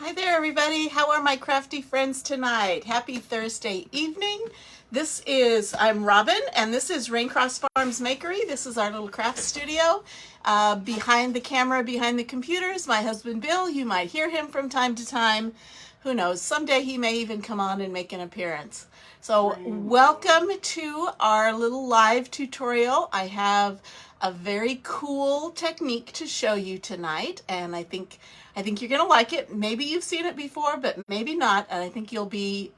Hi there, everybody. How are my crafty friends tonight? Happy Thursday evening. I'm Robin, and this is Raincross Farms Makery. This is our little craft studio. Behind the camera, behind the computers, my husband Bill. You might hear him from time to time. Who knows? Someday he may even come on and make an appearance. So welcome to our little live tutorial. I have a very cool technique to show you tonight, and I think you're gonna like it. Maybe you've seen it before, but maybe not, and I think you'll be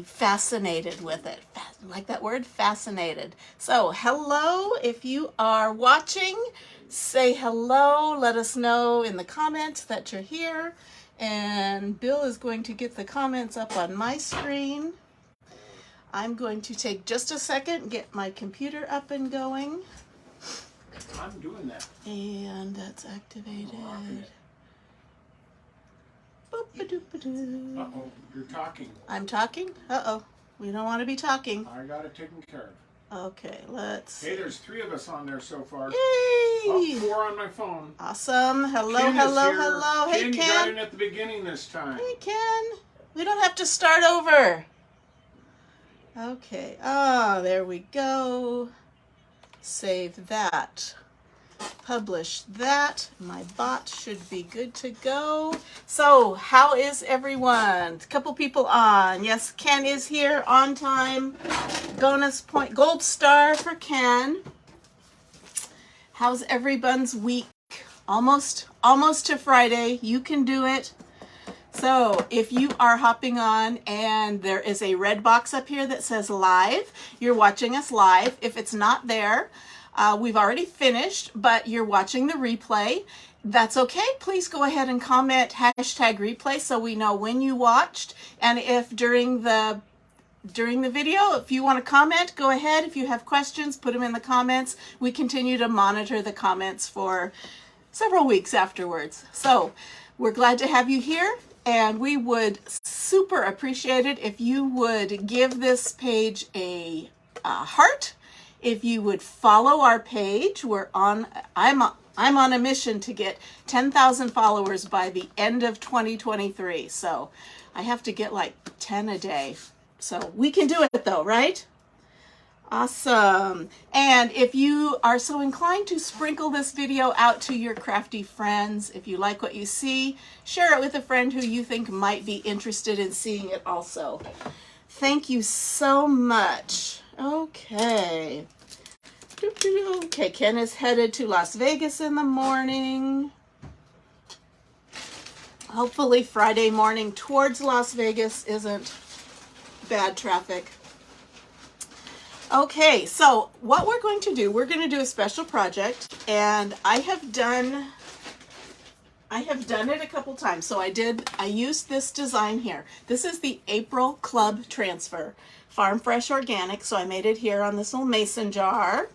fascinated with it. Like that word, fascinated. So hello, if you are watching, say hello. Let us know in the comments that you're here. And Bill is going to get the comments up on my screen. I'm going to take just a second and get my computer up and going. I'm doing that. And that's activated. Uh-oh, you're talking. I'm talking? Uh-oh. We don't want to be talking. I got it taken care of. Okay, let's... Hey, there's 3 of us on there so far. Yay! Oh, 4 on my phone. Awesome. Hello, Ken hello, is here. hello. Hey, Ken, Ken. you got in at the beginning this time. Hey, Ken. We don't have to start over. Okay. Ah, there we go. Save that. Publish that. My bot should be good to go. So, how is everyone? A couple people on. Yes, Ken is here on time. Bonus point, gold star for Ken. How's everyone's week? Almost to Friday. You can do it. So if you are hopping on and there is a red box up here that says live, you're watching us live. If it's not there, we've already finished, but you're watching the replay. That's okay. Please go ahead and comment hashtag replay so we know when you watched. And if during the video, if you want to comment, go ahead. If you have questions, put them in the comments. We continue to monitor the comments for several weeks afterwards. So we're glad to have you here. And we would super appreciate it if you would give this page a heart. If you would follow our page, I'm on a mission to get 10,000 followers by the end of 2023. So I have to get like 10 a day. So we can do it though, right? Awesome. And if you are so inclined to sprinkle this video out to your crafty friends, if you like what you see, share it with a friend who you think might be interested in seeing it also. Thank you so much. Okay. Okay, Ken is headed to Las Vegas in the morning. Hopefully Friday morning towards Las Vegas isn't bad traffic. Okay, so what we're going to do a special project, and I have done it a couple times. So I used this design here. This is the April Club Transfer, Farm Fresh Organic. So I made it here on this little mason jar.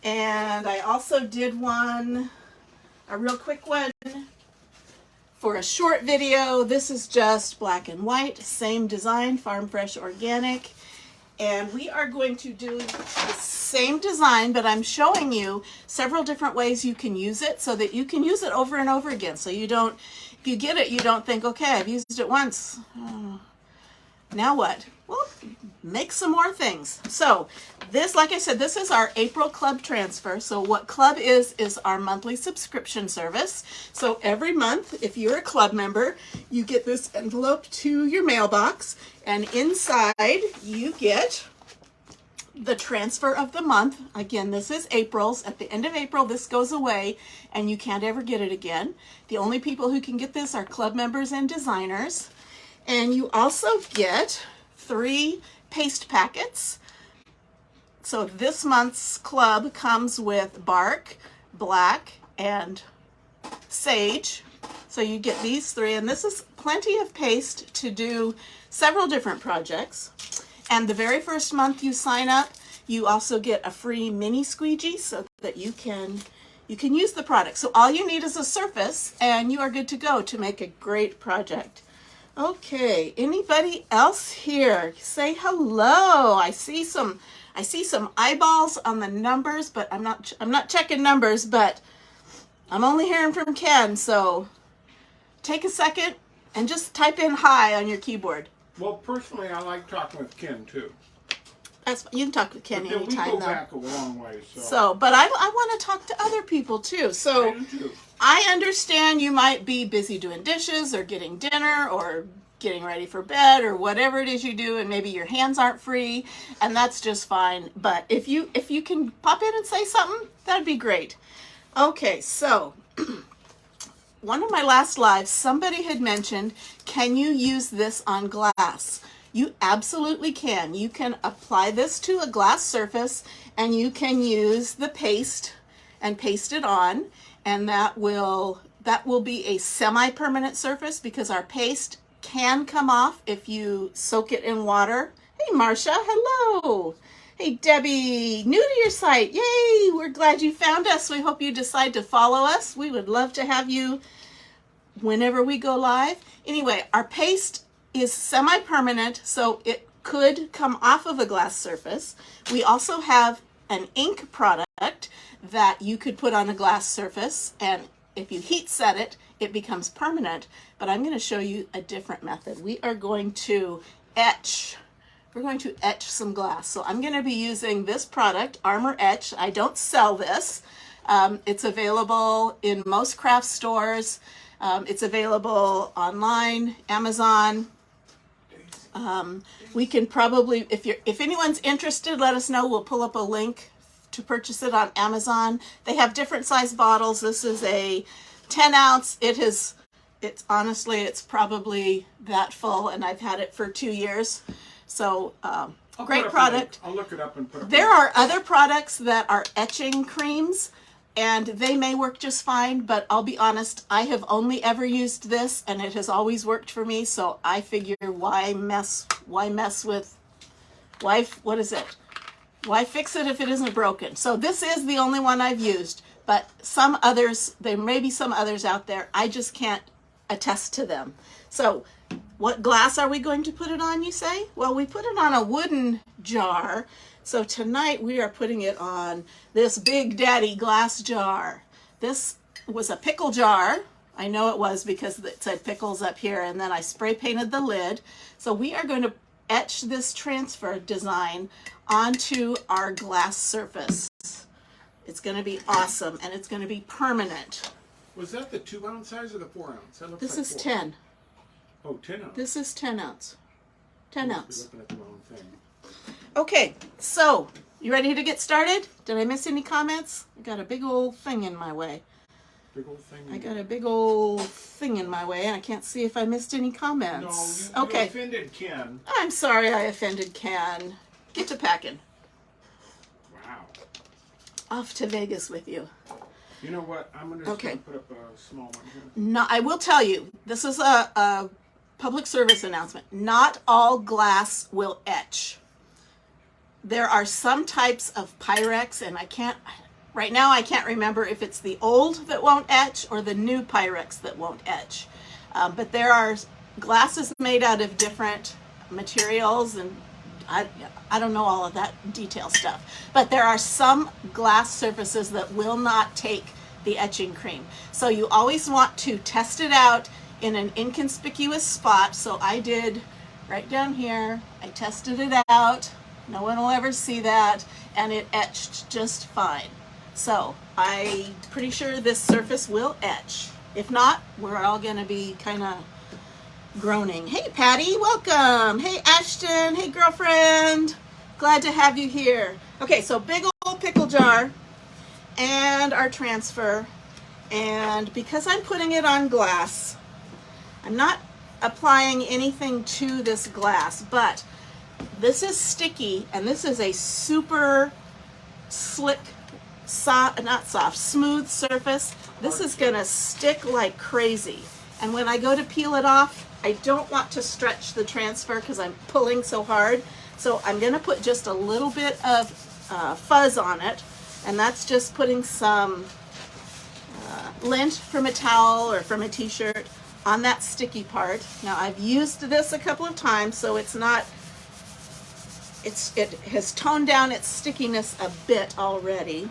And I also did a real quick one for a short video. This is just black and white, same design, Farm Fresh Organic. And we are going to do the same design, but I'm showing you several different ways you can use it so that you can use it over and over again. So you don't, if you get it, you don't think, okay, I've used it once. Now what? Well, make some more things. So this, like I said, this is our April Club Transfer. So what Club is our monthly subscription service. So every month, if you're a club member, you get this envelope to your mailbox, and inside you get the transfer of the month. Again, this is April's. At the end of April, this goes away and you can't ever get it again. The only people who can get this are club members and designers. And you also get 3 paste packets. So this month's club comes with bark, black, and sage. So you get these 3, and this is plenty of paste to do several different projects. And the very first month you sign up, you also get a free mini squeegee so that you can use the product. So all you need is a surface, and you are good to go to make a great project. Okay, anybody else here? Say hello. I see some eyeballs on the numbers, but I'm not checking numbers, but I'm only hearing from Ken, so take a second and just type in hi on your keyboard. Well, personally, I like talking with Ken too. You can talk with Ken But anytime, we go though. back a long way. But I want to talk to other people too. So I do too. I understand you might be busy doing dishes or getting dinner or getting ready for bed or whatever it is you do, and maybe your hands aren't free, and that's just fine. But if you can pop in and say something, that'd be great. Okay, so one of my last lives, somebody had mentioned, can you use this on glass? You absolutely can. You can apply this to a glass surface, and you can use the paste and paste it on, and that will be a semi-permanent surface because our paste can come off if you soak it in water. Hey, Marcia, hello. Hey, Debbie, new to your site. Yay, we're glad you found us. We hope you decide to follow us. We would love to have you whenever we go live. Anyway, our paste is semi-permanent, so it could come off of a glass surface. We also have an ink product that you could put on a glass surface, and if you heat set it, it becomes permanent. But I'm going to show you a different method. We are going to etch. We're going to etch some glass. So I'm going to be using this product, Armor Etch. I don't sell this. It's available in most craft stores. It's available online, Amazon. We can probably, if anyone's interested, let us know. We'll pull up a link to purchase it on Amazon. They have different size bottles. This is a 10 ounce. It's honestly, it's probably that full, and I've had it for 2 years. So great product. I'll look it up and put it. There are other products that are etching creams, and they may work just fine, but I'll be honest, I have only ever used this, and it has always worked for me. So I figure, why fix it if it isn't broken? So this is the only one I've used, but some others, there may be some others out there. I just can't attest to them. So what glass are we going to put it on, you say? Well, we put it on a wooden jar. So tonight we are putting it on this Big Daddy glass jar. This was a pickle jar. I know it was because it said pickles up here, and then I spray painted the lid. So we are going to etch this transfer design onto our glass surface. It's going to be awesome, and it's going to be permanent. Was that the 2 ounce size or the 4 ounce? That looks This like is 4. 10. Oh, 10 ounce. This is 10 ounce. 10 ounce. Looking at the wrong thing. Okay, so you ready to get started? Did I miss any comments? I got a big old thing in my way. Big old thing. I got a big old thing in my way, and I can't see if I missed any comments. No, you okay. offended Ken. I'm sorry I offended Ken. Get to packing. Wow. Off to Vegas with you. You know what? I'm going to put up a small one here. No, I will tell you, this is a public service announcement. Not all glass will etch. There are some types of Pyrex, and right now I can't remember if it's the old that won't etch or the new Pyrex that won't etch. But there are glasses made out of different materials, and I don't know all of that detail stuff. But there are some glass surfaces that will not take the etching cream. So you always want to test it out in an inconspicuous spot. So I did right down here. I tested it out. No one will ever see that, and it etched just fine. So I'm pretty sure this surface will etch. If not, we're all going to be kind of groaning. Hey, Patty, welcome. Hey, Ashton. Hey, girlfriend. Glad to have you here. Okay, so big old pickle jar and our transfer. And because I'm putting it on glass, I'm not applying anything to this glass, but this is sticky, and this is a super slick, smooth surface. This is gonna stick like crazy. And when I go to peel it off, I don't want to stretch the transfer because I'm pulling so hard. So I'm gonna put just a little bit of fuzz on it, and that's just putting some lint from a towel or from a t-shirt on that sticky part. Now I've used this a couple of times, so it has toned down its stickiness a bit already.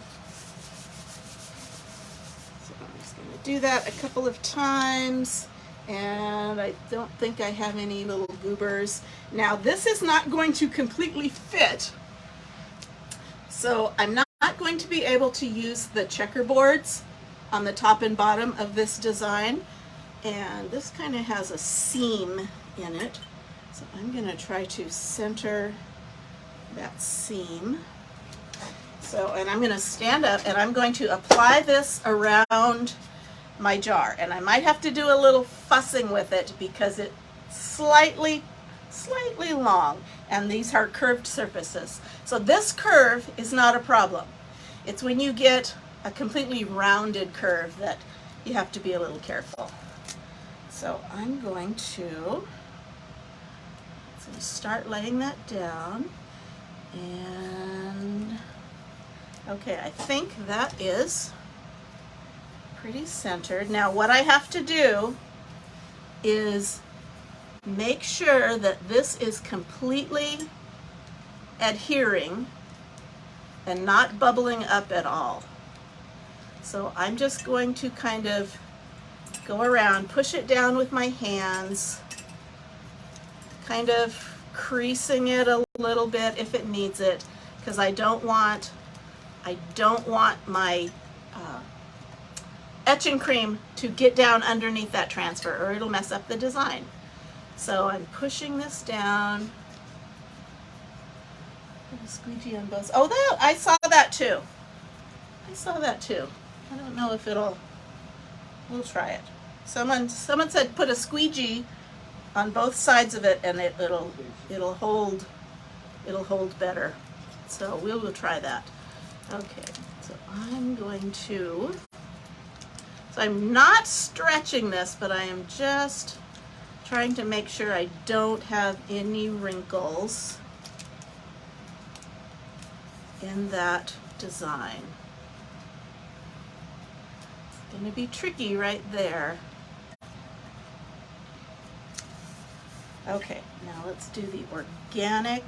So I'm just going to do that a couple of times, And I don't think I have any little goobers. Now this is not going to completely fit, so I'm not going to be able to use the checkerboards on the top and bottom of this design. And this kind of has a seam in it. So I'm going to try to center that seam. So, and I'm going to stand up and I'm going to apply this around my jar. And I might have to do a little fussing with it because it's slightly long, and these are curved surfaces. So this curve is not a problem. It's when you get a completely rounded curve that you have to be a little careful. So I'm going to start laying that down, and okay, I think that is pretty centered. Now what I have to do is make sure that this is completely adhering and not bubbling up at all. So I'm just going to kind of go around, push it down with my hands, kind of creasing it a little bit if it needs it, because I don't want my etching cream to get down underneath that transfer, or it'll mess up the design. So I'm pushing this down. Put a squeegee on both. Oh, that I saw that too. I saw that too. I don't know if we'll try it. Someone said put a squeegee on both sides of it, and it'll hold better. So we will try that. Okay, so I'm not stretching this, but I am just trying to make sure I don't have any wrinkles in that design. It's going to be tricky right there. Okay, now let's do the organic.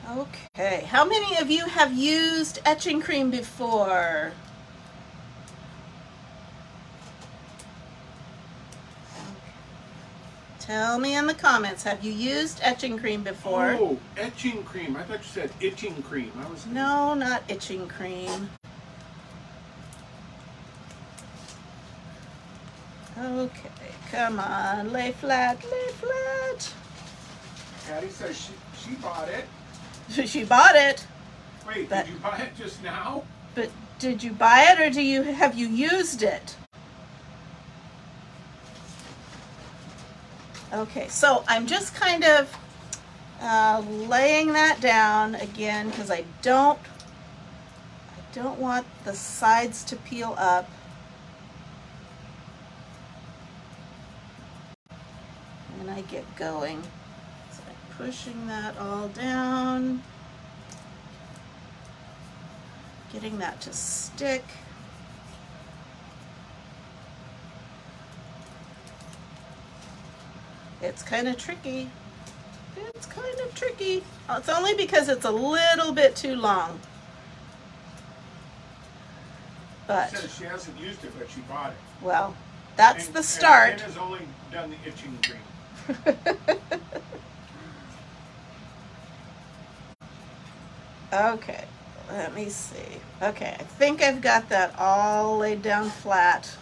Okay, how many of you have used etching cream before? Tell me in the comments, have you used etching cream before? Oh, etching cream. I thought you said itching cream. No, not itching cream. Okay, come on, lay flat, lay flat. Patty says she bought it. She bought it. Wait, did you buy it just now? But did you buy it, or have you used it? Okay, so I'm just kind of laying that down again because I don't want the sides to peel up. And I get going. So I'm pushing that all down, getting that to stick. It's kind of tricky. It's kind of tricky. It's only because it's a little bit too long. But she says she hasn't used it, but she bought it. Well, that's the start. And has only done the itching cream. Okay, let me see. Okay, I think I've got that all laid down flat.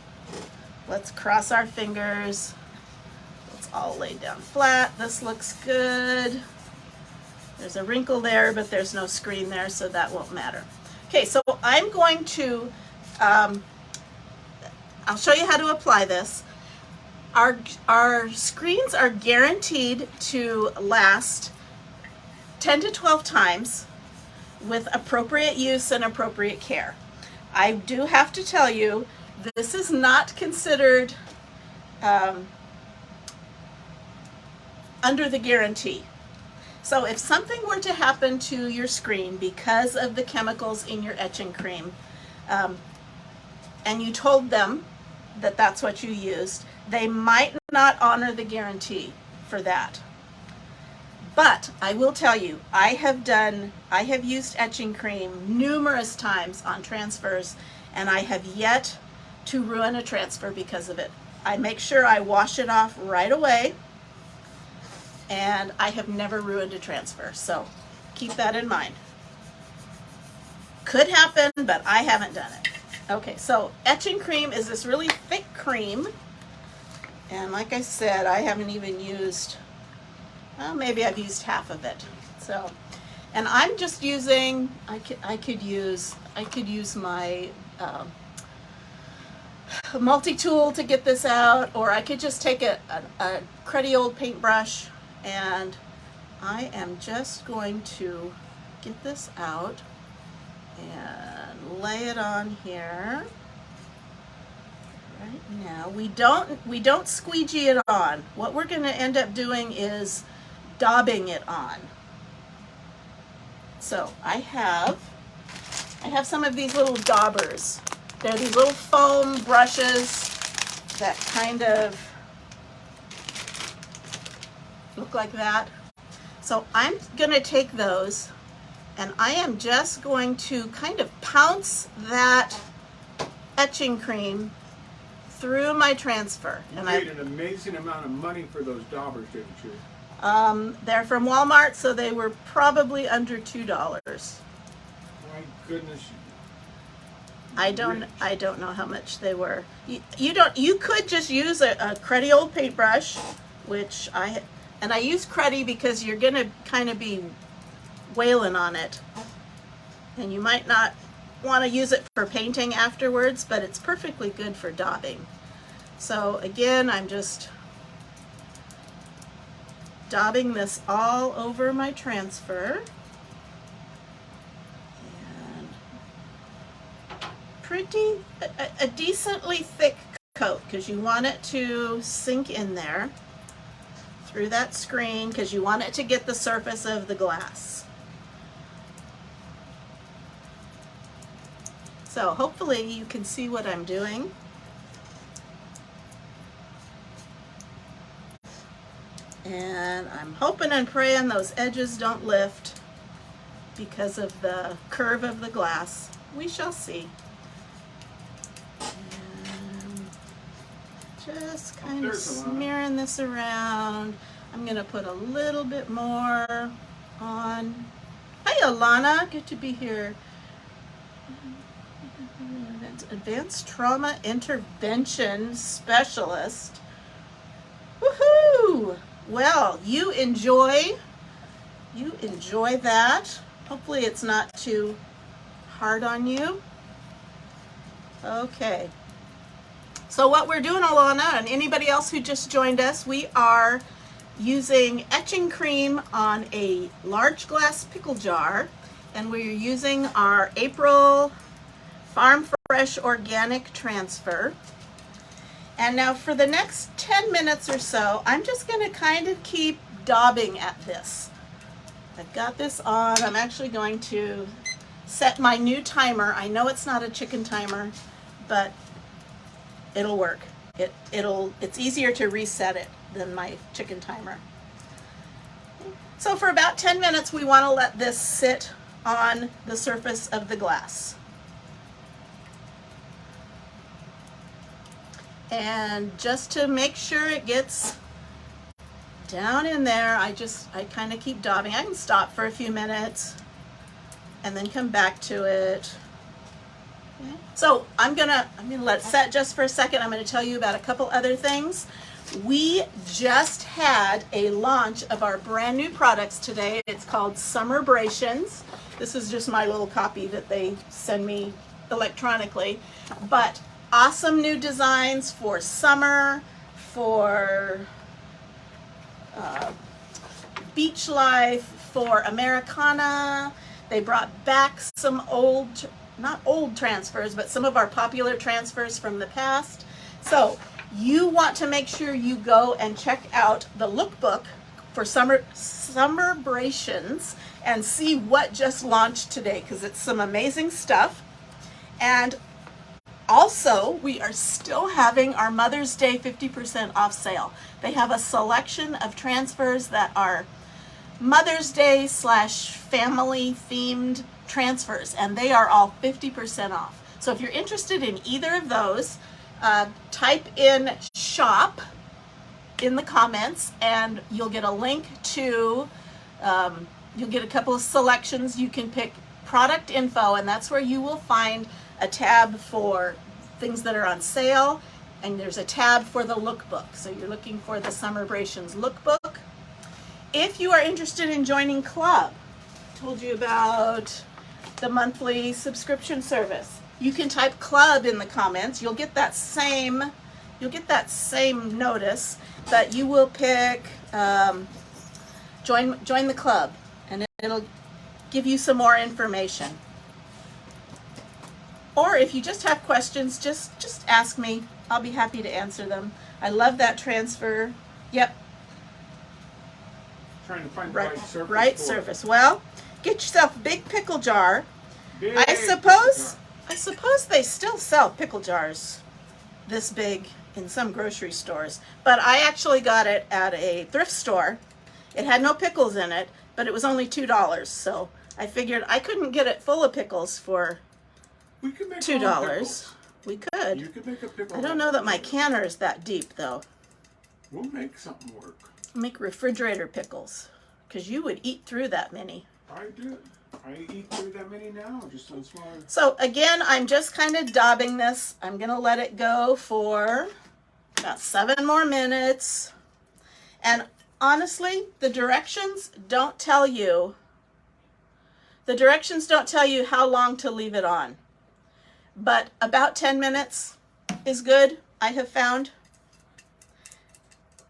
Let's cross our fingers. It's all laid down flat. This looks good. There's a wrinkle there, but there's no screen there, so that won't matter. Okay, so I'm going to, I'll show you how to apply this. Our screens are guaranteed to last 10 to 12 times with appropriate use and appropriate care. I do have to tell you, this is not considered under the guarantee. So if something were to happen to your screen because of the chemicals in your etching cream, and you told them that that's what you used, they might not honor the guarantee for that. But I will tell you, I have used etching cream numerous times on transfers, and I have yet to ruin a transfer because of it. I make sure I wash it off right away, and I have never ruined a transfer, so keep that in mind. Could happen, but I haven't done it. Okay, so etching cream is this really thick cream, and like I said, I haven't even used, well, maybe I've used half of it. So, and I'm just using, I could use my multi-tool to get this out, or I could just take a cruddy old paintbrush, and I am just going to get this out and lay it on here right now. We don't squeegee it on. What we're going to end up doing is daubing it on. So I have some of these little daubers. They're these little foam brushes that kind of look like that. So I'm going to take those, and I am just going to kind of pounce that etching cream through my transfer. You paid an amazing amount of money for those daubers, didn't you? They're from Walmart, so they were probably under $2. My goodness. I don't know how much they were. You could just use a cruddy old paintbrush, which I use cruddy because you're gonna kind of be wailing on it, and you might not want to use it for painting afterwards, but it's perfectly good for daubing. So again, I'm just daubing this all over my transfer. A decently thick coat, because you want it to sink in there through that screen, because you want it to get the surface of the glass. So hopefully you can see what I'm doing. And I'm hoping and praying those edges don't lift because of the curve of the glass. We shall see. Just kind of smearing this around. I'm going to put a little bit more on. Hi, Alana. Good to be here. Advanced Trauma Intervention Specialist. Woohoo! Well, you enjoy that. Hopefully it's not too hard on you. Okay. So what we're doing, Alana, and anybody else who just joined us, we are using etching cream on a large glass pickle jar, and we're using our April Farm Fresh Organic Transfer. And now for the next 10 minutes or so, I'm just going to kind of keep daubing at this. I've got this on. I'm actually going to set my new timer. I know it's not a chicken timer, but it'll work. It's easier to reset it than my chicken timer. So for about 10 minutes, we want to let this sit on the surface of the glass. And just to make sure it gets down in there, I kind of keep daubing. I can stop for a few minutes and then come back to it. Okay. So I'm gonna let it set just for a second. I'm gonna tell you about a couple other things. We just had a launch of our brand new products today. It's called Summerbrations. This is just my little copy that they send me electronically, but awesome new designs for summer, for beach life, for Americana. They brought back some old, not old transfers, but some of our popular transfers from the past. So you want to make sure you go and check out the lookbook for Summerbrations and see what just launched today, because it's some amazing stuff. And also, we are still having our Mother's Day 50% off sale. They have a selection of transfers that are Mother's Day / family themed transfers, and they are all 50% off. So if you're interested in either of those, type in shop in the comments and you'll get a link to, you'll get a couple of selections. You can pick product info, and that's where you will find a tab for things that are on sale, and there's a tab for the lookbook. So you're looking for the Summerbrations lookbook. If you are interested in joining club, I told you about the monthly subscription service. You can type club in the comments. You'll get that same notice, but you will pick join the club, and it'll give you some more information. Or if you just have questions, just ask me. I'll be happy to answer them. I love that transfer. Yep. Trying to find the right surface. Right surface. Well, get yourself a big pickle jar. Big I suppose they still sell pickle jars this big in some grocery stores, but I actually got it at a thrift store. It had no pickles in it, but it was only $2, so I figured I couldn't get it full of pickles for $2. We could. You could make a pickle. I don't know that my canner is that deep, though. We'll make something work. Make refrigerator pickles, because you would eat through that many. I do. I eat through that many now, just on small. So again, I'm just kind of daubing this. I'm going to let it go for about 7 more minutes. And honestly, the directions don't tell you how long to leave it on. But about 10 minutes is good, I have found.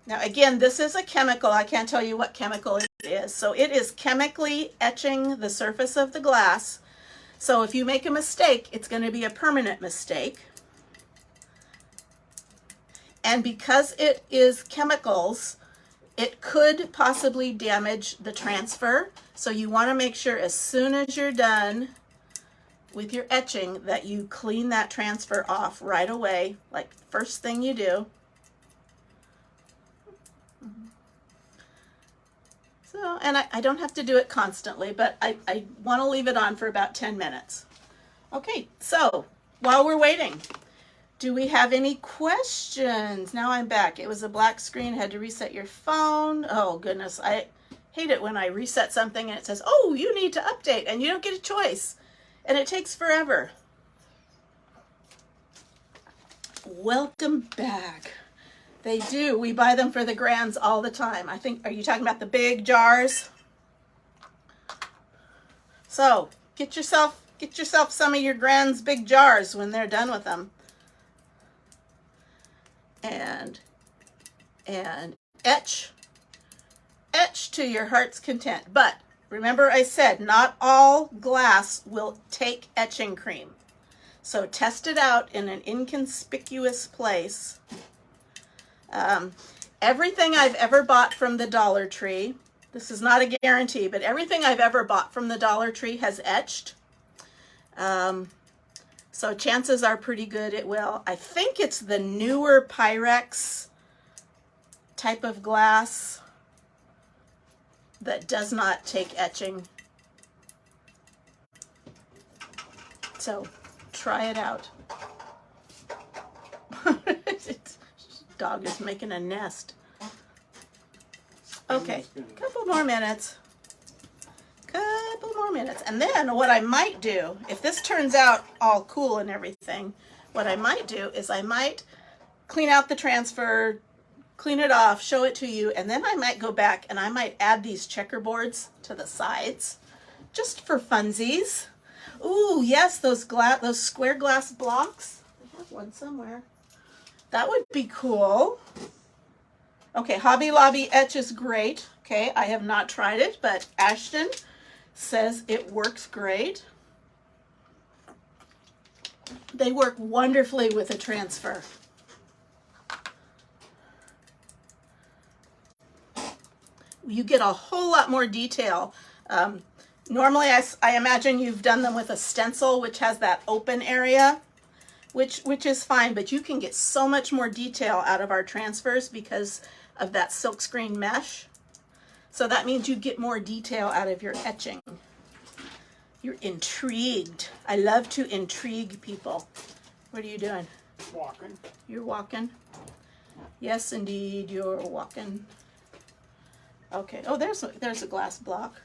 Now again, this is a chemical. I can't tell you what chemical it is. So it is chemically etching the surface of the glass. So if you make a mistake, it's going to be a permanent mistake. And because it is chemicals, it could possibly damage the transfer. So you want to make sure as soon as you're done with your etching that you clean that transfer off right away, like first thing you do. So, and I don't have to do it constantly, but I want to leave it on for about 10 minutes. Okay, so while we're waiting, do we have any questions? Now I'm back. It was a black screen, had to reset your phone. Oh goodness, I hate it when I reset something and it says, oh, you need to update, and you don't get a choice. And it takes forever. Welcome back. They do. We buy them for the grands all the time. I think, are you talking about the big jars? So get yourself some of your grands' big jars when they're done with them. And etch to your heart's content. But remember I said not all glass will take etching cream. So test it out in an inconspicuous place. Everything I've ever bought from the Dollar Tree, this is not a guarantee, but everything I've ever bought from the Dollar Tree has etched. So chances are pretty good it will. I think it's the newer Pyrex type of glass that does not take etching. So try it out. Dog is making a nest. Okay, couple more minutes. And then what I might do, if this turns out all cool and everything, what I might do is I might clean out the transfer, clean it off, show it to you, and then I might go back and I might add these checkerboards to the sides just for funsies. Ooh, yes, those square glass blocks. I have one somewhere. That would be cool. Okay, Hobby Lobby etch is great. Okay, I have not tried it, but Ashton says it works great. They work wonderfully with a transfer. You get a whole lot more detail. Normally, I imagine you've done them with a stencil, which has that open area, which is fine, but you can get so much more detail out of our transfers because of that silkscreen mesh. So that means you get more detail out of your etching. You're intrigued. I love to intrigue people. What are you doing? Walking. You're walking? Yes, indeed, you're walking. Okay. Oh, there's a glass block.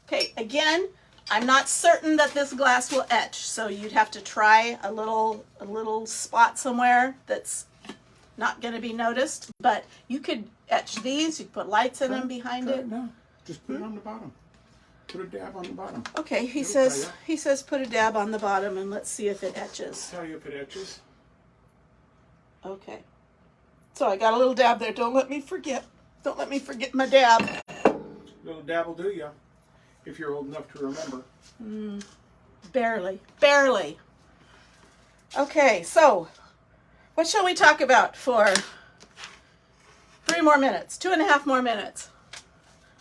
Okay, again, I'm not certain that this glass will etch, so you'd have to try a little spot somewhere that's not going to be noticed, but you could etch these. You could put lights in them behind it. No, just put it on the bottom. Put a dab on the bottom. Okay, he says put a dab on the bottom and let's see if it etches. Tell you if it etches. Okay. So I got a little dab there. Don't let me forget. Don't let me forget my dab. Little dab will do you, if you're old enough to remember. Barely. Barely. Okay, so what shall we talk about for 3 more minutes? 2.5 more minutes.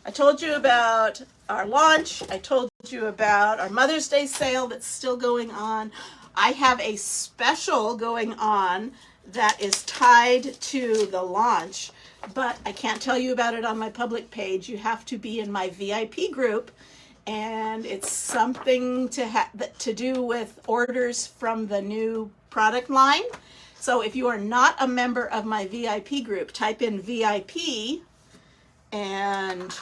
I told you about our launch. I told you about our Mother's Day sale that's still going on. I have a special going on that is tied to the launch, but I can't tell you about it on my public page. You have to be in my VIP group, and it's something to do with orders from the new product line. So if you are not a member of my VIP group, type in VIP and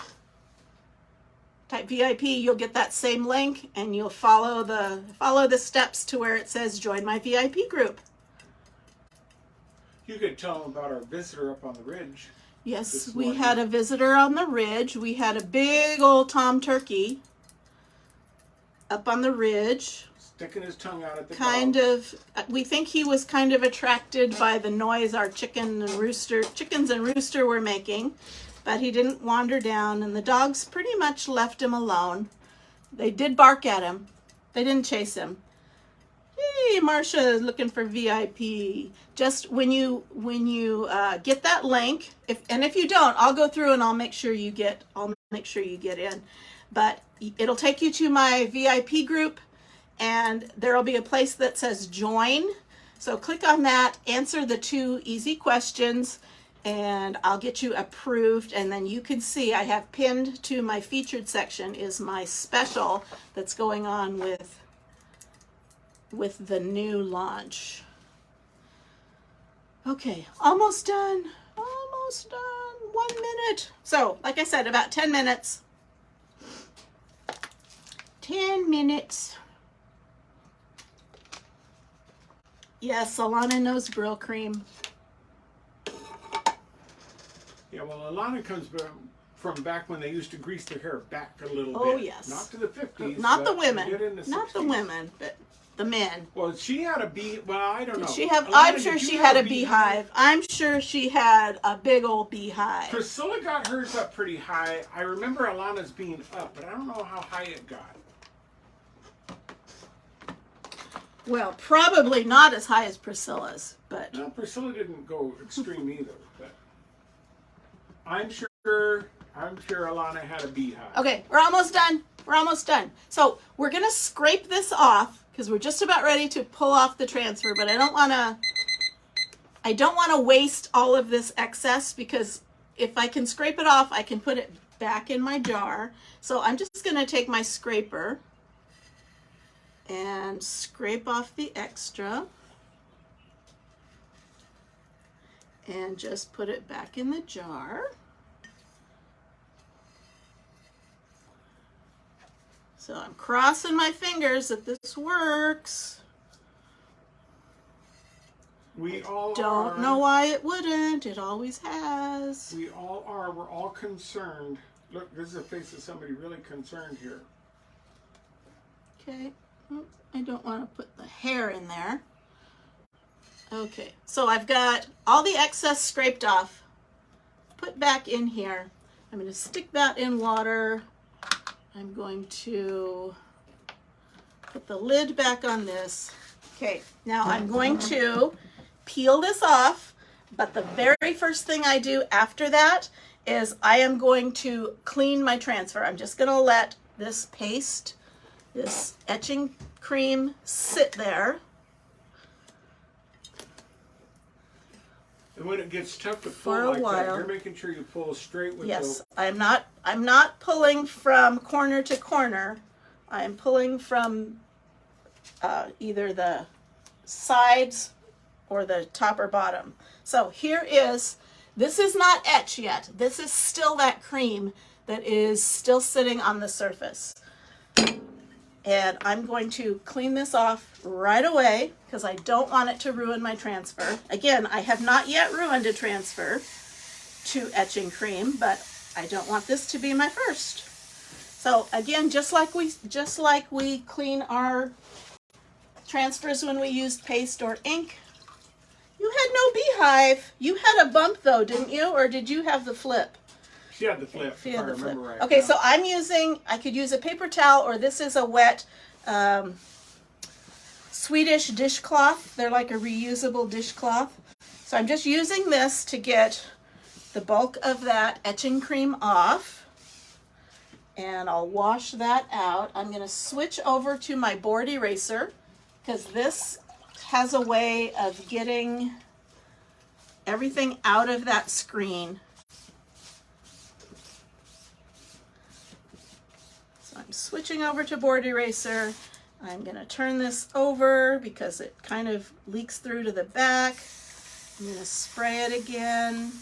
type VIP, you'll get that same link and you'll follow the steps to where it says join my VIP group. You could tell them about our visitor up on the ridge. Yes, we had a visitor on the ridge. We had a big old tom turkey up on the ridge. Sticking his tongue out at the dogs. We think he was kind of attracted by the noise our chickens and rooster were making, but he didn't wander down, and the dogs pretty much left him alone. They did bark at him. They didn't chase him. Hey, Marcia is looking for VIP. Just when you get that link, if you don't, I'll go through and I'll make sure you get in. But it'll take you to my VIP group, and there'll be a place that says join. So click on that, answer the 2 easy questions, and I'll get you approved. And then you can see I have pinned to my featured section is my special that's going on with the new launch. Okay, almost done. Almost done. 1 minute. So, like I said, about 10 minutes. 10 minutes. Yes, Alana knows Brill cream. Yeah, well, Alana comes from back when they used to grease their hair back a little bit. Oh, yes. Not to the 50s. Not the women. Not the women, but the men. Well, she had a bee. Well, I don't know. I'm sure she had a beehive. I'm sure she had a big old beehive. Priscilla got hers up pretty high. I remember Alana's being up, but I don't know how high it got. Well, probably not as high as Priscilla's, but... No, Priscilla didn't go extreme either, but I'm sure Alana had a beehive. Okay, we're almost done. We're almost done. So we're going to scrape this off because we're just about ready to pull off the transfer, but I don't want to waste all of this excess, because if I can scrape it off, I can put it back in my jar. So I'm just going to take my scraper and scrape off the extra and just put it back in the jar. So I'm crossing my fingers that this works. We all don't know why it wouldn't. It always has. We all are. We're all concerned. Look, this is a face of somebody really concerned here. Okay. I don't want to put the hair in there. Okay, so I've got all the excess scraped off. Put back in here. I'm going to stick that in water. I'm going to put the lid back on this. Okay, now I'm going to peel this off, but the very first thing I do after that is I am going to clean my transfer. I'm just going to let this paste, this etching cream, sit there. And when it gets tough to For pull a like that, while. you're making sure you pull straight with Yes, the... I'm not pulling from corner to corner. I'm pulling from either the sides or the top or bottom. So here is, this is not etched yet. This is still that cream that is still sitting on the surface. And I'm going to clean this off right away because I don't want it to ruin my transfer. Again, I have not yet ruined a transfer to etching cream, but I don't want this to be my first. So again, just like we clean our transfers when we used paste or ink, you had no beehive. You had a bump though, didn't you? Or did you have the flip? She had the flip, She if had I the remember flip. right. Okay, now. so I could use a paper towel, or this is a wet Swedish dishcloth. They're like a reusable dishcloth. So I'm just using this to get the bulk of that etching cream off. And I'll wash that out. I'm going to switch over to my board eraser because this has a way of getting everything out of that screen. So I'm switching over to board eraser. I'm going to turn this over because it kind of leaks through to the back. I'm going to spray it again.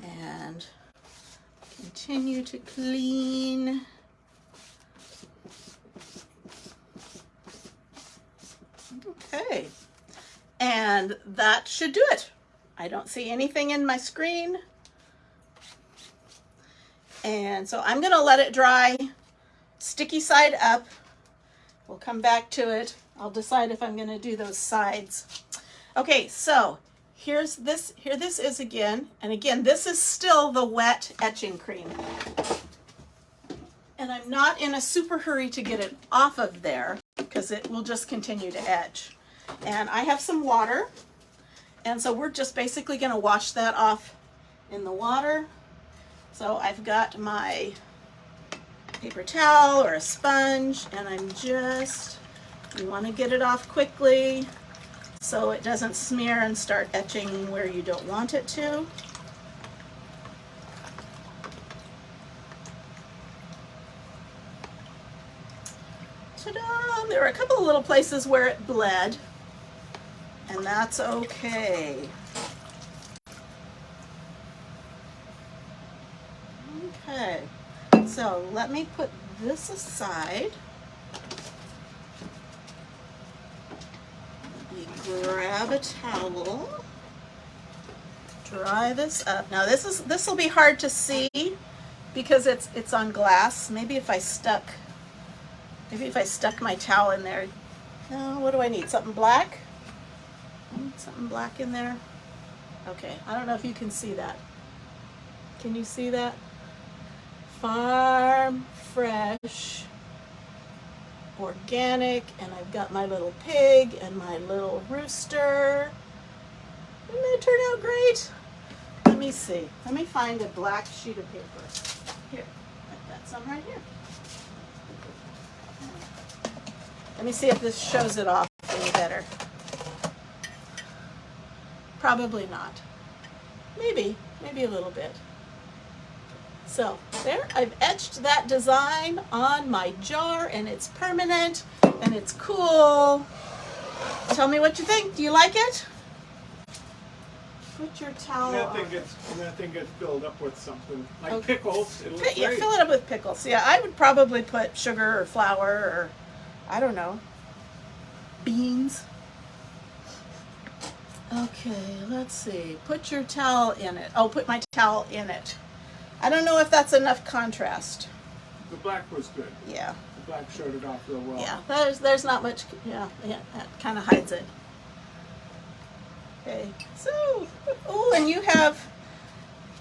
And continue to clean. Okay. And that should do it. I don't see anything in my screen. And so I'm going to let it dry, sticky side up. We'll come back to it. I'll decide if I'm going to do those sides. Okay, so here this is again. And again, this is still the wet etching cream. And I'm not in a super hurry to get it off of there because it will just continue to etch. And I have some water. And so we're just basically going to wash that off in the water. So I've got my paper towel or a sponge, and you want to get it off quickly so it doesn't smear and start etching where you don't want it to. Ta-da! There were a couple of little places where it bled, and that's okay. Okay, so let me put this aside. Let me grab a towel. Dry this up. Now this will be hard to see because it's on glass. Maybe if I stuck my towel in there. No, what do I need? Something black? I need something black in there. Okay, I don't know if you can see that. Can you see that? Farm Fresh Organic, and I've got my little pig and my little rooster. Didn't that turn out great? Let me see. Let me find a black sheet of paper. Here, I've got some right here. Let me see if this shows it off any better. Probably not. Maybe a little bit. So there, I've etched that design on my jar, and it's permanent and it's cool. Tell me what you think. Do you like it? Put your towel on. That thing gets filled up with something like Okay. pickles. It'll look Yeah, great. fill it up with pickles. Yeah, I would probably put sugar or flour or, I don't know, beans. Okay, let's see. Put your towel in it. Oh, put my towel in it. I don't know if that's enough contrast. The black was good. Yeah. The black showed it off real well. Yeah, there's not much, yeah, that kind of hides it. Okay, so, oh, and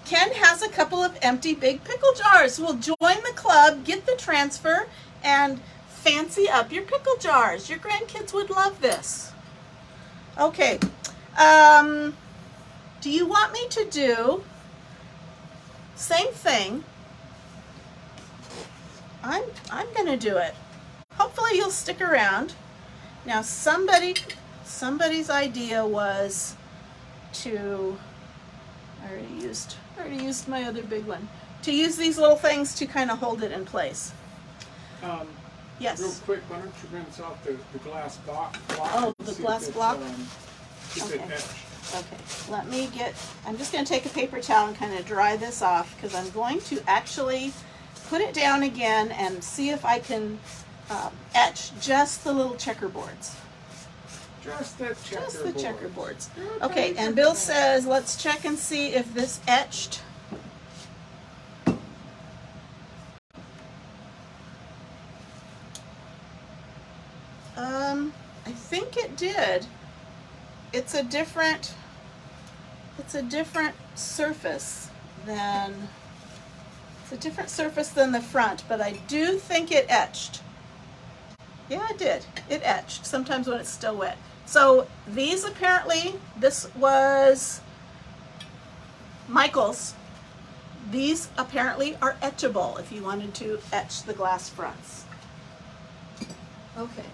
Ken has a couple of empty big pickle jars. Well, join the club, get the transfer, and fancy up your pickle jars. Your grandkids would love this. Okay, do you want me to do same thing? I'm gonna do it. Hopefully you'll stick around. Now somebody somebody's idea was to, I already used my other big one, to use these little things to kind of hold it in place. Yes. Real quick, why don't you rinse off the glass block? Oh, the glass block? Keep it etched. Okay, I'm just going to take a paper towel and kind of dry this off, because I'm going to actually put it down again and see if I can etch just the little checkerboards. Just the checkerboards. Just the checkerboards. Okay, and Bill says, let's check and see if this etched. I think it did. It's a different surface than the front, but I do think it etched. Yeah, it did. It etched, sometimes when it's still wet. So these apparently, this was Michael's. These apparently are etchable if you wanted to etch the glass fronts. Okay.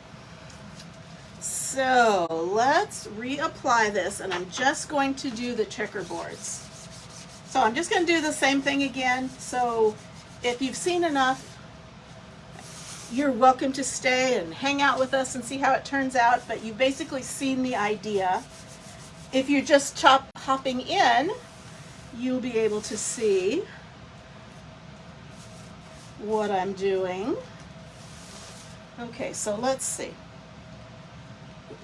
So let's reapply this, and I'm just going to do the checkerboards. So I'm just going to do the same thing again. So if you've seen enough, you're welcome to stay and hang out with us and see how it turns out, but you've basically seen the idea. If you're just hopping in, you'll be able to see what I'm doing. Okay, so let's see.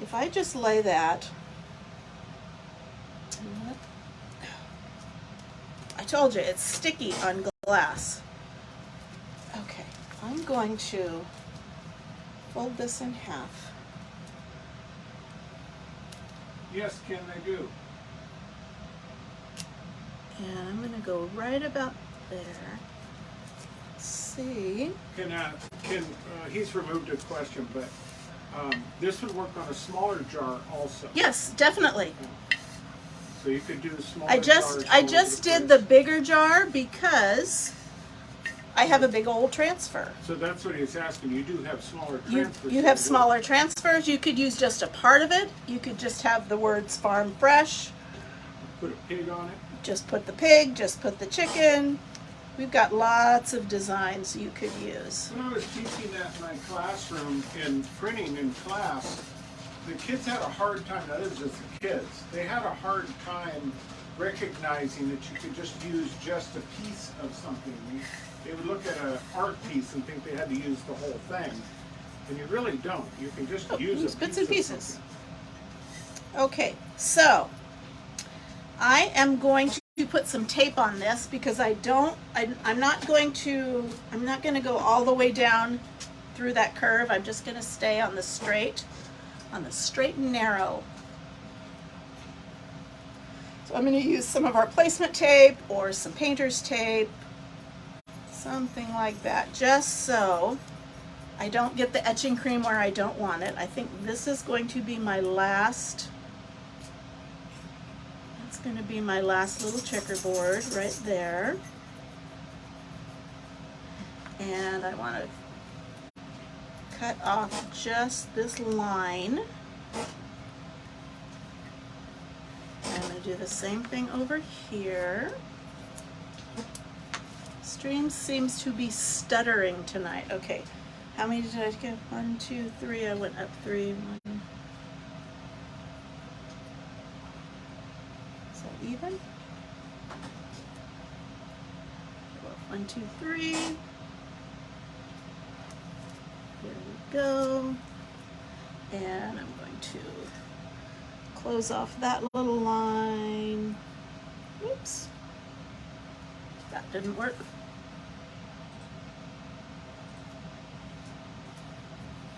If I just lay that, I told you it's sticky on glass. Okay, I'm going to fold this in half. Yes, can they do? And I'm going to go right about there. Let's see. He's removed a question, but this would work on a smaller jar also. Yes, definitely. So you could do smaller I jars. just did the bigger jar because I have a big old transfer. So that's what he's asking. You do have smaller transfers. You have smaller transfers. You could use just a part of it. You could just have the words farm fresh. Put a pig on it. Just put the pig, just put the chicken. We've got lots of designs you could use. When I was teaching that in my classroom in printing in class, the kids had a hard time, that is just the kids, they had a hard time recognizing that you could just use just a piece of something. They would look at an art piece and think they had to use the whole thing. And you really don't. You can just use bits and pieces. Something. Okay, so I am going to put some tape on this because I'm not going to go all the way down through that curve. I'm just going to stay on the straight and narrow. So I'm going to use some of our placement tape or some painter's tape, something like that, just so I don't get the etching cream where I don't want it. I think this is going to be my last. Going to be my last little checkerboard right there, and I want to cut off just this line. I'm going to do the same thing over here. Stream seems to be stuttering tonight. Okay, how many did I get? 1, 2, 3. I went up 3. 1. Even. 1, 2, 3. There we go. And I'm going to close off that little line. Oops. That didn't work.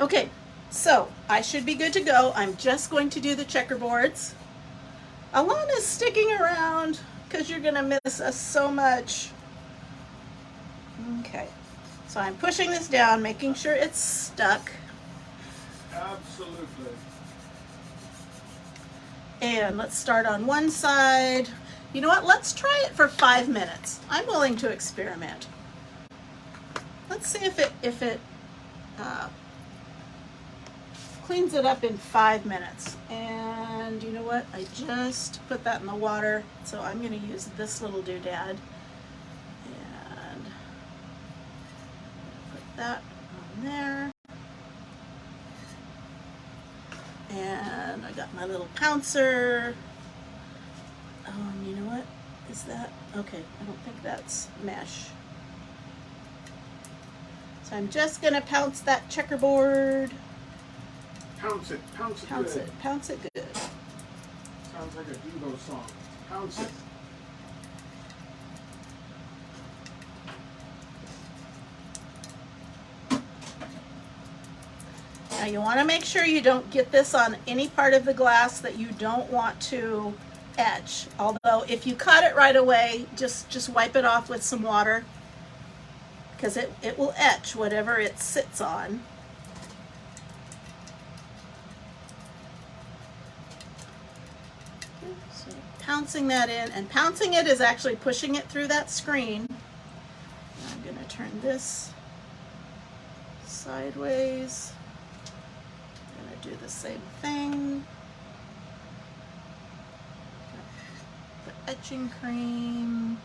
Okay, so I should be good to go. I'm just going to do the checkerboards. Alana's sticking around because you're going to miss us so much. Okay, so I'm pushing this down, making sure it's stuck. Absolutely. And let's start on one side. You know what? Let's try it for 5 minutes. I'm willing to experiment. Let's see if it cleans it up in 5 minutes. And you know what? I just put that in the water, so I'm going to use this little doodad and put that on there. And I got my little pouncer. You know what? Is that okay? I don't think that's mesh. So I'm just going to pounce that checkerboard. Pounce it Pounce good. it, pounce it good. Sounds like a Devo song. Pounce it. Now you want to make sure you don't get this on any part of the glass that you don't want to etch. Although if you cut it right away, just wipe it off with some water, because it will etch whatever it sits on. So pouncing that in, and pouncing it is actually pushing it through that screen. I'm going to turn this sideways. I'm going to do the same thing. The etching cream.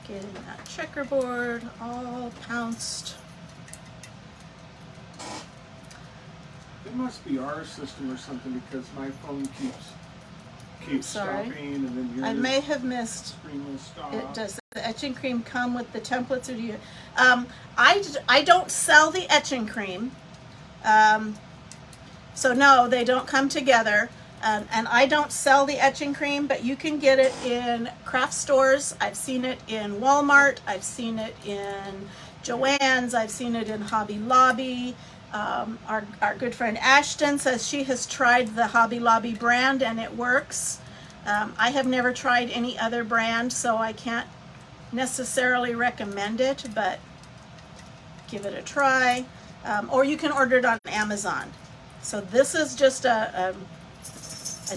Getting that checkerboard all pounced. It must be our system or something, because my phone keeps stopping, and then yours I may have missed. screen will stop. Does the etching cream come with the templates, or do you? I don't sell the etching cream, so no, they don't come together. And I don't sell the etching cream, but you can get it in craft stores. I've seen it in Walmart. I've seen it in Joann's. I've seen it in Hobby Lobby. Our good friend Ashton says she has tried the Hobby Lobby brand and it works. I have never tried any other brand, so I can't necessarily recommend it, but give it a try. Or you can order it on Amazon. So this is just a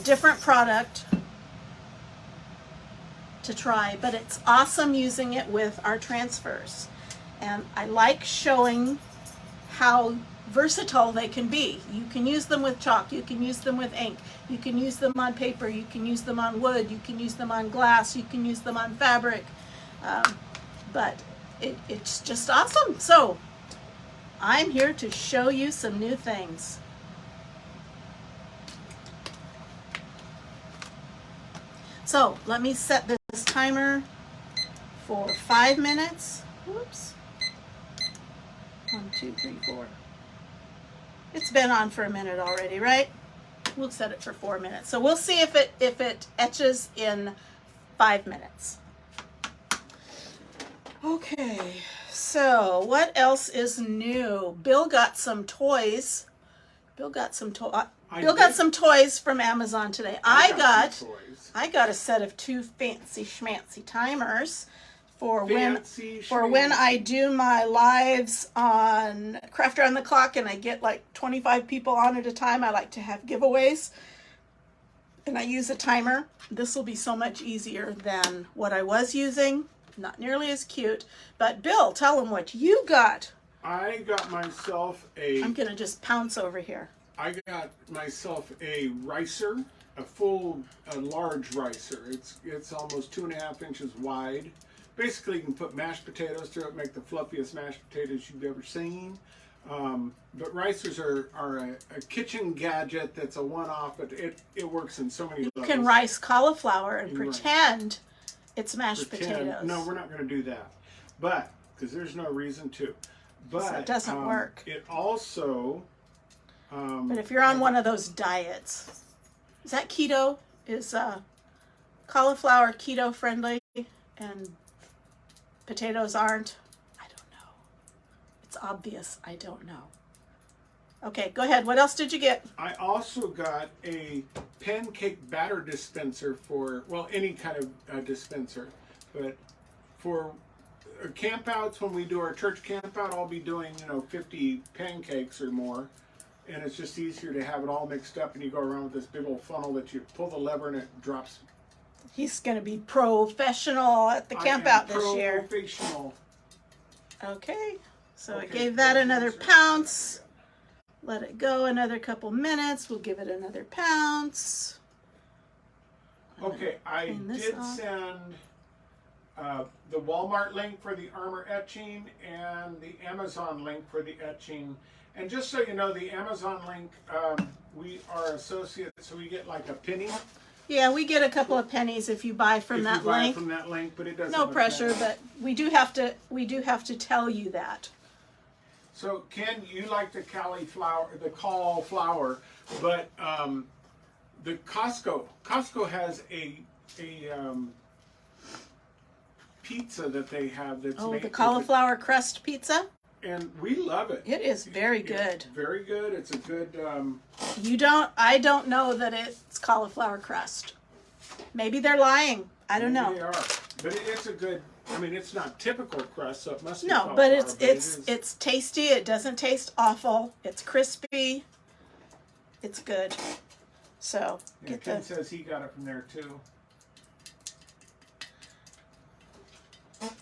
different product to try, but it's awesome using it with our transfers. And I like showing how versatile they can be. You can use them with chalk, you can use them with ink, you can use them on paper, you can use them on wood, you can use them on glass, you can use them on fabric. But it's just awesome. So I'm here to show you some new things. So let me set this timer for 5 minutes. Whoops. 1, 2, 3, 4. It's been on for a minute already, right? We'll set it for 4 minutes. So we'll see if it etches in 5 minutes. Okay, so what else is new? Bill got some toys. Bill got some toys from Amazon today. I got a set of 2 fancy schmancy timers for when I do my lives on Craft Around the Clock and I get like 25 people on at a time. I like to have giveaways, and I use a timer. This will be so much easier than what I was using. Not nearly as cute, but Bill, tell them what you got. I got myself I'm gonna just pounce over here. I got myself a ricer, a large ricer. It's almost 2.5 inches wide. Basically, you can put mashed potatoes through it, make the fluffiest mashed potatoes you've ever seen. But ricers are a kitchen gadget that's a one-off, but it works in so many levels. You can rice cauliflower and pretend it's mashed potatoes. No, we're not going to do that. But, because there's no reason to. But so it doesn't work. It also... but if you're on one of those diets, is that keto? Is cauliflower keto friendly and potatoes aren't? I don't know. It's obvious. I don't know. Okay, go ahead. What else did you get? I also got a pancake batter dispenser for, well, any kind of dispenser. But for campouts, when we do our church campout, I'll be doing, 50 pancakes or more. And it's just easier to have it all mixed up, and you go around with this big old funnel that you pull the lever and it drops He's going to be professional at the camp out this year. Professional. Okay, so I Okay, gave that another pounce. Let it go another couple minutes. We'll give it another pounce. Okay, I did send the Walmart link for the armor etching and the Amazon link for the etching. And just so you know, the Amazon link, we are associates, so we get like a penny. Yeah, we get a couple of pennies if you buy from that link. From that link, but it doesn't. No pressure, but we do have to tell you that. So Ken, you like the cauliflower, but the Costco has a pizza that they have that's made the cauliflower crust pizza. And we love it. It is very good. It's very good. It's a good. I don't know that it's cauliflower crust. Maybe they're lying. I don't know. They are, but it's a good. I mean, it's not typical crust, so it must be. No, but it's tasty. It doesn't taste awful. It's crispy. It's good. So yeah, Ken says he got it from there too.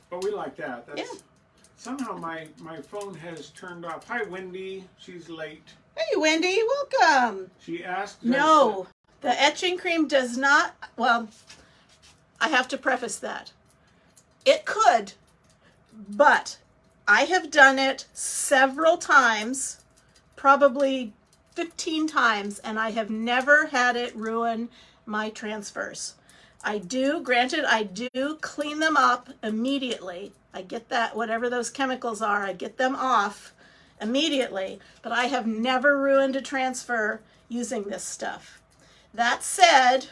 But we like that. That's, yeah. Somehow my phone has turned off. Hi, Wendy. She's late. Hey, Wendy. Welcome. She asked. No, the etching cream does not. Well, I have to preface that. It could, but I have done it several times, probably 15 times, and I have never had it ruin my transfers. I do clean them up immediately. I get that, whatever those chemicals are, I get them off immediately, but I have never ruined a transfer using this stuff. That said,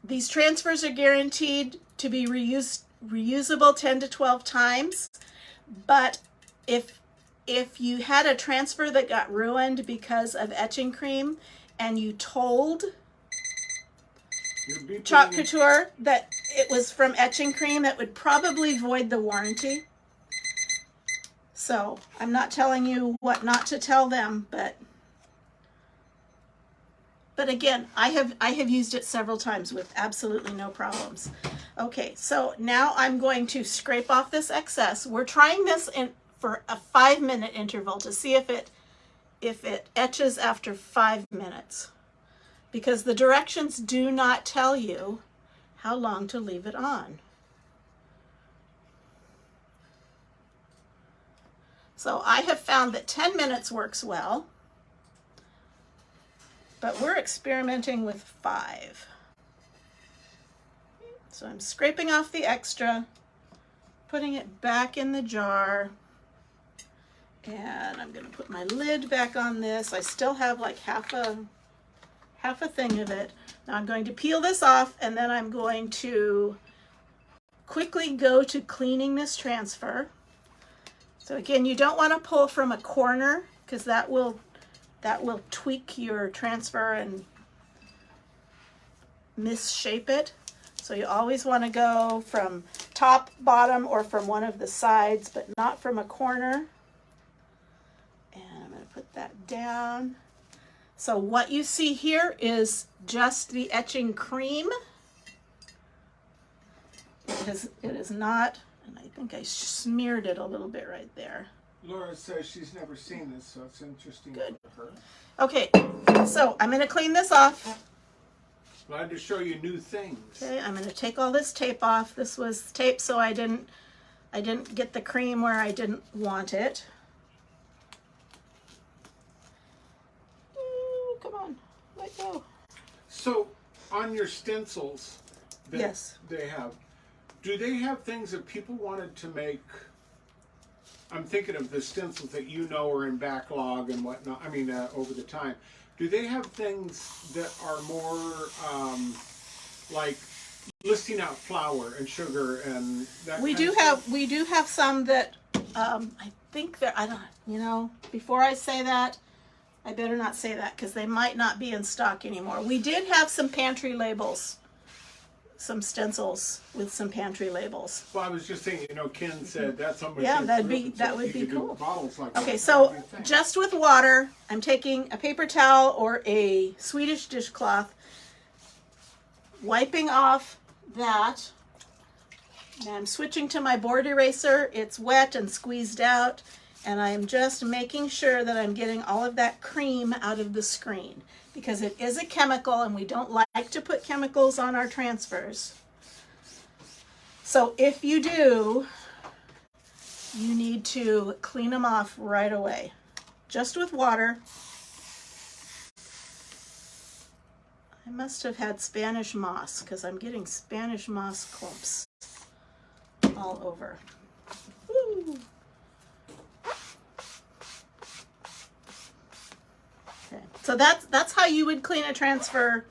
these transfers are guaranteed to be reusable 10 to 12 times, but if you had a transfer that got ruined because of etching cream and you told Chalk Couture that it was from etching cream, it would probably void the warranty. So I'm not telling you what not to tell them, but again, I have used it several times with absolutely no problems. Okay, so now I'm going to scrape off this excess. We're trying this for a 5-minute interval to see if it etches after 5 minutes, because the directions do not tell you how long to leave it on. So I have found that 10 minutes works well, but we're experimenting with 5. So I'm scraping off the extra, putting it back in the jar, and I'm going to put my lid back on this. I still have like half a thing of it. Now I'm going to peel this off, and then I'm going to quickly go to cleaning this transfer. So again, you don't want to pull from a corner, because that will tweak your transfer and misshape it. So you always want to go from top, bottom, or from one of the sides, but not from a corner. And I'm going to put that down. So what you see here is just the etching cream. It is not, and I think I smeared it a little bit right there. Laura says she's never seen this, so it's interesting for her. Okay, so I'm going to clean this off. Glad to show you new things. Okay, I'm going to take all this tape off. This was tape so I didn't get the cream where I didn't want it. Ooh, come on, let go. So on your stencils that yes. they have, do they have things that people wanted to make? I'm thinking of the stencils that you know are in backlog and whatnot. I mean, over the time. Do they have things that are more like listing out flour and sugar and that? We do have some that I think they're, I don't, you know, before I say that, I better not say that because they might not be in stock anymore. We did have some pantry labels, some stencils with some pantry labels. Well, I was just saying, you know, Ken said that's something. Yeah, that would be cool. Bottles like okay, that. So just with water, I'm taking a paper towel or a Swedish dishcloth, wiping off that. And I'm switching to my board eraser. It's wet and squeezed out, and I'm just making sure that I'm getting all of that cream out of the screen, because it is a chemical and we don't like to put chemicals on our transfers. So if you do, you need to clean them off right away, just with water. I must have had Spanish moss, because I'm getting Spanish moss clumps all over. Woo. Okay, so that's how you would clean a transfer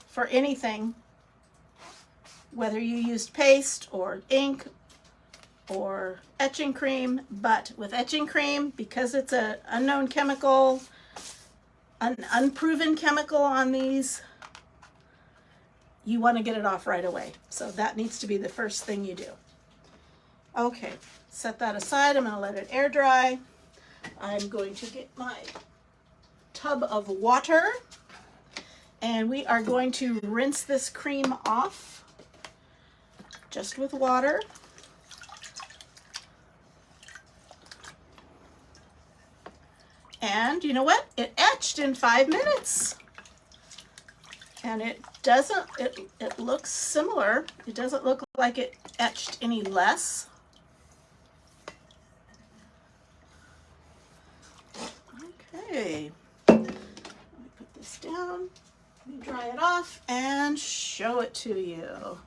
for anything, whether you used paste or ink or etching cream. But with etching cream, because it's an unknown chemical, an unproven chemical on these, you want to get it off right away. So that needs to be the first thing you do. Okay, set that aside. I'm going to let it air dry. I'm going to get my tub of water, and we are going to rinse this cream off just with water. And you know what? It etched in 5 minutes. And it doesn't, it looks similar. It doesn't look like it etched any less. Okay. Let me put this down. Let me dry it off and show it to you.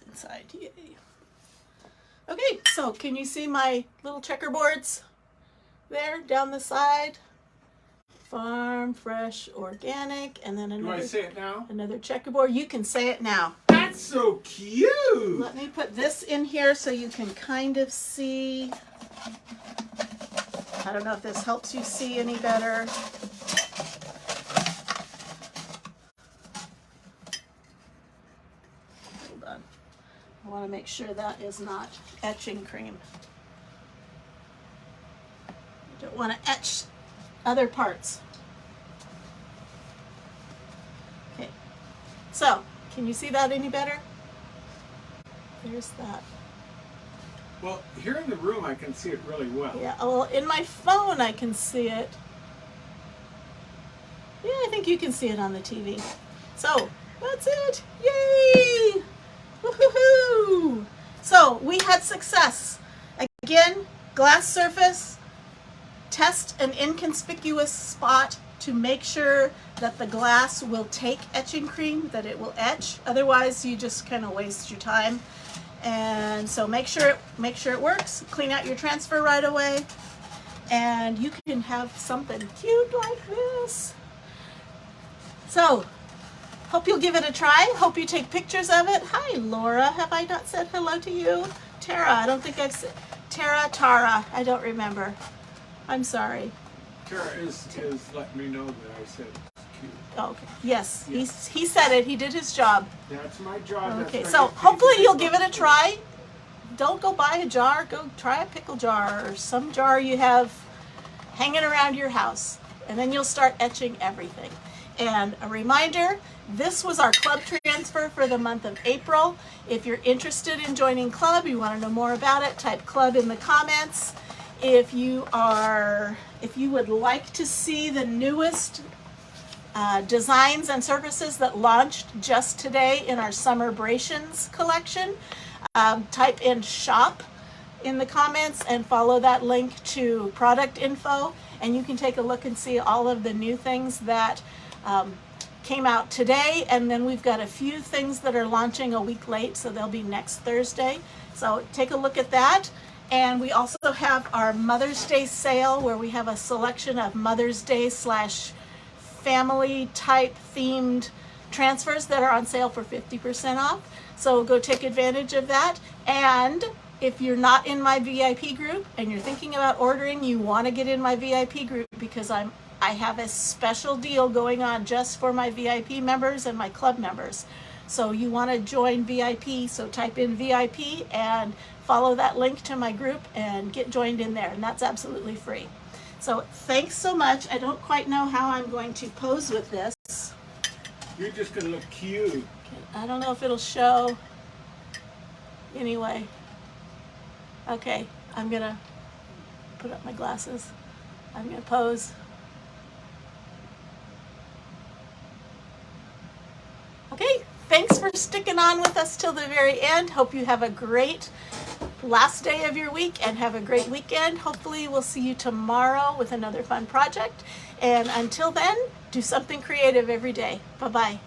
Inside, yay. Okay, so can you see my little checkerboards there down the side? Farm Fresh Organic, and then another. Do I say it now? Another checkerboard. You can say it now. That's so cute. Let me put this in here so you can kind of see. I don't know if this helps you see any better. I want to make sure that is not etching cream. You don't want to etch other parts. Okay, so can you see that any better? There's that. Well, here in the room I can see it really well. Yeah, well, in my phone I can see it. Yeah, I think you can see it on the TV. So that's it. Yay! Woohoo! So we had success. Again, glass surface, test an inconspicuous spot to make sure that the glass will take etching cream, that it will etch. Otherwise, you just kind of waste your time. And so make sure it works. Clean out your transfer right away, and you can have something cute like this. So hope you'll give it a try. Hope you take pictures of it. Hi, Laura. Have I not said hello to you? Tara, I don't think I've said. Tara, I don't remember. I'm sorry. Tara is letting me know that I said cute. Oh, okay. Yes, he said it. He did his job. That's my job. Okay, so hopefully you'll give it a try. Don't go buy a jar. Go try a pickle jar or some jar you have hanging around your house. And then you'll start etching everything. And a reminder, this was our club transfer for the month of April. If you're interested in joining club, you want to know more about it, type club in the comments. If you would like to see the newest designs and services that launched just today in our Summerbrations collection, type in shop in the comments and follow that link to product info, and you can take a look and see all of the new things that came out today. And then we've got a few things that are launching a week late, so they'll be next Thursday. So take a look at that. And we also have our Mother's Day sale, where we have a selection of Mother's Day / family type themed transfers that are on sale for 50% off. So go take advantage of that. And if you're not in my VIP group and you're thinking about ordering, you want to get in my VIP group, because I have a special deal going on just for my VIP members and my club members. So you want to join VIP, so type in VIP and follow that link to my group and get joined in there, and that's absolutely free. So thanks so much. I don't quite know how I'm going to pose with this. You're just gonna look cute. I don't know if it'll show. Anyway, okay, I'm gonna put up my glasses. I'm gonna pose. Okay, thanks for sticking on with us till the very end. Hope you have a great last day of your week and have a great weekend. Hopefully we'll see you tomorrow with another fun project. And until then, do something creative every day. Bye-bye.